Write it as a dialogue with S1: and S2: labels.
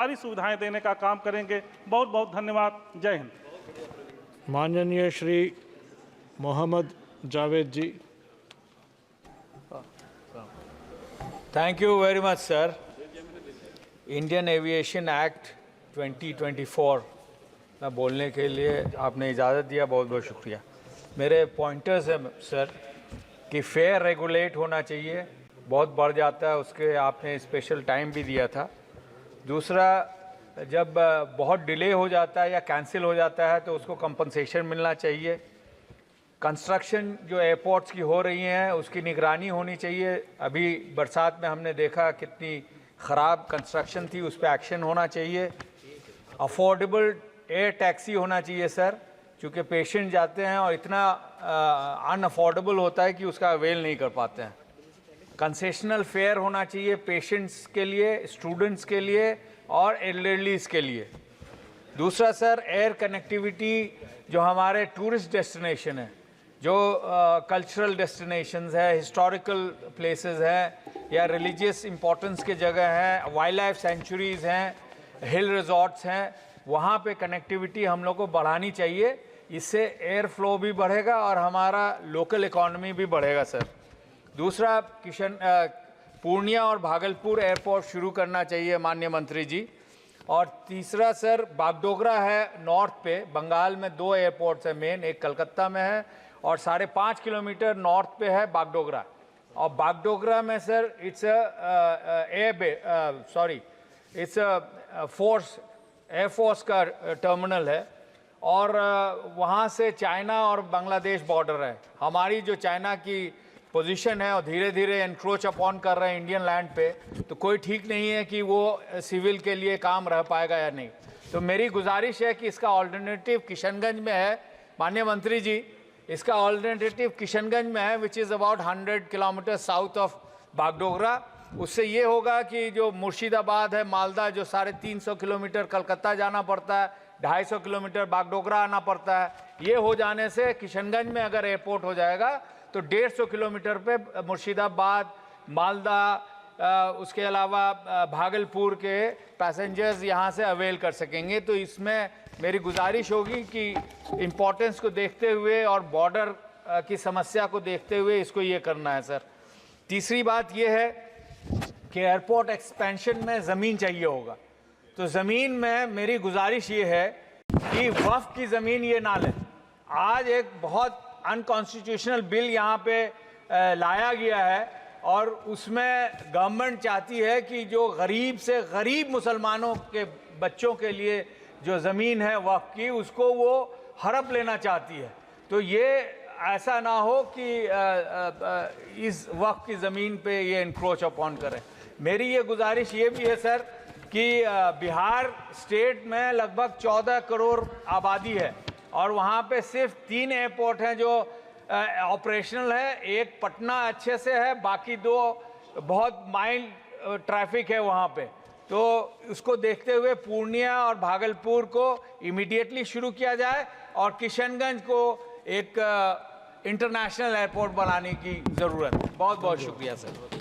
S1: सारी सुविधाएं देने का काम करेंगे। बहुत बहुत धन्यवाद। जय हिंद।
S2: माननीय श्री मोहम्मद जावेद जी।
S3: Thank you very much, sir. Indian aviation act 2024 में बोलने के लिए आपने इजाज़त दिया, बहुत बहुत शुक्रिया। मेरे पॉइंटर्स हैं सर कि फेयर रेगुलेट होना चाहिए, बहुत बढ़ जाता है, उसके आपने स्पेशल टाइम भी दिया था। दूसरा, जब बहुत डिले हो जाता है या कैंसिल हो जाता है तो उसको कंपनसेशन मिलना चाहिए। कंस्ट्रक्शन जो एयरपोर्ट्स की हो रही हैं उसकी निगरानी होनी चाहिए। अभी बरसात में हमने देखा कितनी ख़राब कंस्ट्रक्शन थी, उस पर एक्शन होना चाहिए। अफोर्डेबल एयर टैक्सी होना चाहिए सर, क्योंकि पेशेंट जाते हैं और इतना अनअफोर्डेबल होता है कि उसका अवेल नहीं कर पाते हैं। कंसेशनल फेयर होना चाहिए पेशेंट्स के लिए, स्टूडेंट्स के लिए और एल्डरलीज के लिए। दूसरा सर, एयर कनेक्टिविटी जो हमारे टूरिस्ट डेस्टिनेशन है, जो कल्चरल डेस्टिनेशंस है, हिस्टोरिकल प्लेसेस हैं या रिलीजियस इंपॉर्टेंस के जगह हैं, वाइल्ड लाइफ सेंचुरीज़ हैं, हिल रिजॉर्ट्स हैं, वहाँ पे कनेक्टिविटी हम लोग को बढ़ानी चाहिए। इससे एयर फ्लो भी बढ़ेगा और हमारा लोकल इकॉनमी भी बढ़ेगा सर। दूसरा, पूर्णिया और भागलपुर एयरपोर्ट शुरू करना चाहिए माननीय मंत्री जी। और तीसरा सर, बागडोगरा है नॉर्थ पे, बंगाल में 2 एयरपोर्ट्स हैं मेन, एक कलकत्ता में है और 5.5 किलोमीटर नॉर्थ पे है बागडोगरा। और बागडोगरा में सर इट्स एयरफोर्स का टर्मिनल है और वहाँ से चाइना और बांग्लादेश बॉर्डर है। हमारी जो चाइना की पोजीशन है और धीरे धीरे एनक्रोच अपॉन कर रहे हैं इंडियन लैंड पे, तो कोई ठीक नहीं है कि वो सिविल के लिए काम रह पाएगा या नहीं। तो मेरी गुजारिश है कि इसका ऑल्टरनेटिव किशनगंज में है माननीय मंत्री जी, इसका ऑल्टरनेटिव किशनगंज में है which is about 100 kilometre south of Bagdogra. उससे ये होगा कि जो मुर्शिदाबाद है, मालदा, जो 350 किलोमीटर कलकत्ता जाना पड़ता है, 250 किलोमीटर बागडोगरा आना पड़ता है, ये हो जाने से किशनगंज में अगर एयरपोर्ट हो जाएगा तो 150 किलोमीटर पे मुर्शिदाबाद, मालदा, उसके अलावा भागलपुर के पैसेंजर्स यहाँ से अवेल कर सकेंगे। तो इसमें मेरी गुजारिश होगी कि इम्पोर्टेंस को देखते हुए और बॉर्डर की समस्या को देखते हुए इसको ये करना है सर। तीसरी बात ये है कि एयरपोर्ट एक्सपेंशन में ज़मीन चाहिए होगा, तो ज़मीन में मेरी गुजारिश ये है कि वक्फ की ज़मीन ये ना लें। आज एक बहुत अनकॉन्स्टिट्यूशनल बिल यहाँ पे लाया गया है और उसमें गवर्नमेंट चाहती है कि जो गरीब से गरीब मुसलमानों के बच्चों के लिए जो ज़मीन है वक्फ की, उसको वो हड़प लेना चाहती है। तो ये ऐसा ना हो कि इस वक्फ की ज़मीन पे ये इंक्रोच अपॉन करें। मेरी ये गुजारिश ये भी है सर कि बिहार स्टेट में लगभग 14 करोड़ आबादी है और वहाँ पे सिर्फ 3 एयरपोर्ट हैं जो ऑपरेशनल है। एक पटना अच्छे से है, बाकी 2 बहुत माइल्ड ट्रैफिक है वहाँ पे। तो उसको देखते हुए पूर्णिया और भागलपुर को इमीडिएटली शुरू किया जाए और किशनगंज को एक इंटरनेशनल एयरपोर्ट बनाने की ज़रूरत है। बहुत बहुत शुक्रिया सर।